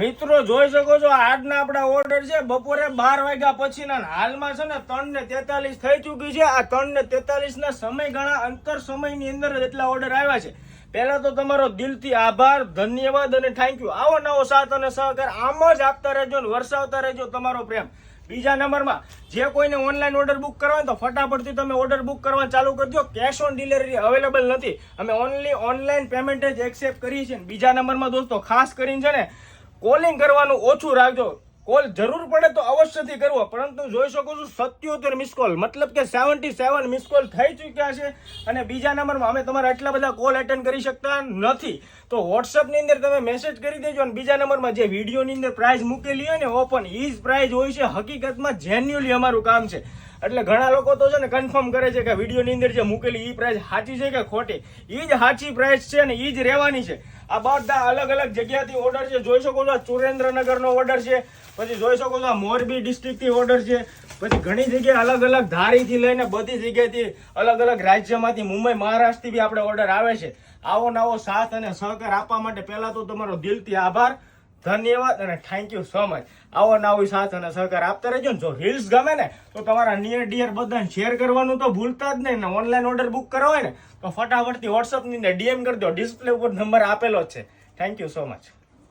મિત્રો જોઈ શકો છો આજના આપણા ઓર્ડર છે બપોરે 12 વાગ્યા પછીના. હાલમાં છે ને 3:43 થઈ ચૂકી છે. આ 3:43 ના સમયગાળા અંતર સમયની અંદર એટલા ઓર્ડર આવ્યા છે. પહેલા તો તમારો દિલથી આભાર, ધન્યવાદ અને થેન્ક યુ. આવો નવો સાથ અને સહકાર આમ જ આપતા રહેજો ને વરસાવતા રહેજો તમારો પ્રેમ. બીજા નંબરમાં જે કોઈને ઓનલાઈન ઓર્ડર બુક કરવા તો ફટાફટથી તમે ઓર્ડર બુક કરવા ચાલુ કરજો. કેશ ઓન ડિલિવરી અવેલેબલ નથી. અમે ઓનલી ઓનલાઈન પેમેન્ટ જ એક્સેપ્ટ કરીએ છીએ. બીજા નંબરમાં દોસ્તો ખાસ કરીને છે ને કોલિંગ કરવાનું ઓછું રાખજો. કોલ જરૂર પડે તો અવશ્યથી કરવો, પરંતુ જોઈ શકો છો 77 મિસ કોલ, મતલબ કે 77 મિસ કોલ થઈ ચૂક્યા છે. અને બીજા નંબરમાં અમે તમારા એટલા બધા કોલ એટેન્ડ કરી શકતા નથી, તો વોટ્સઅપની અંદર તમે મેસેજ કરી દેજો. અને બીજા નંબરમાં જે વિડીયોની અંદર પ્રાઇઝ મૂકેલી હોય ને ઓપન એ જ પ્રાઇઝ હોય છે. હકીકતમાં જેન્યુઅલી અમારું કામ છે. એટલે ઘણા લોકો તો છે ને કન્ફર્મ કરે છે કે વિડીયોની અંદર જે મૂકેલી એ પ્રાઇસ સાચી છે કે ખોટી. એ જ સાચી પ્રાઇસ છે ને એ જ રહેવાની છે. આ બધા અલગ અલગ જગ્યાથી ઓર્ડર છે. જોઈ શકો છો સુરેન્દ્રનગરનો ઓર્ડર છે, પછી જોઈ શકો છો મોરબી ડિસ્ટ્રિક્ટથી ઓર્ડર છે, પછી ઘણી જગ્યાએ અલગ અલગ ધારીથી લઈને બધી જગ્યાએથી અલગ અલગ રાજ્યમાંથી મુંબઈ મહારાષ્ટ્રથી બી આપણે ઓર્ડર આવે છે. આવો નવો સાથ અને સહકાર આપવા માટે પહેલા તો તમારો દિલથી આભાર, ધન્યવાદ અને થેન્ક યુ સો મચ. આવો નવો સાથ અને સહકાર આપતા રહેજો ને. જો રીલ્સ ગમે ને તો તમારા નિયર ડિયર બધાને શેર કરવાનું તો ભૂલતા જ નહીં. ને ઓનલાઈન ઓર્ડર બુક કરવા હોય ને તો ફટાફટથી વોટ્સઅપની અંદર ડીએમ કરજો. ડિસ્પ્લે ઉપર નંબર આપેલો જ છે. Thank you so much.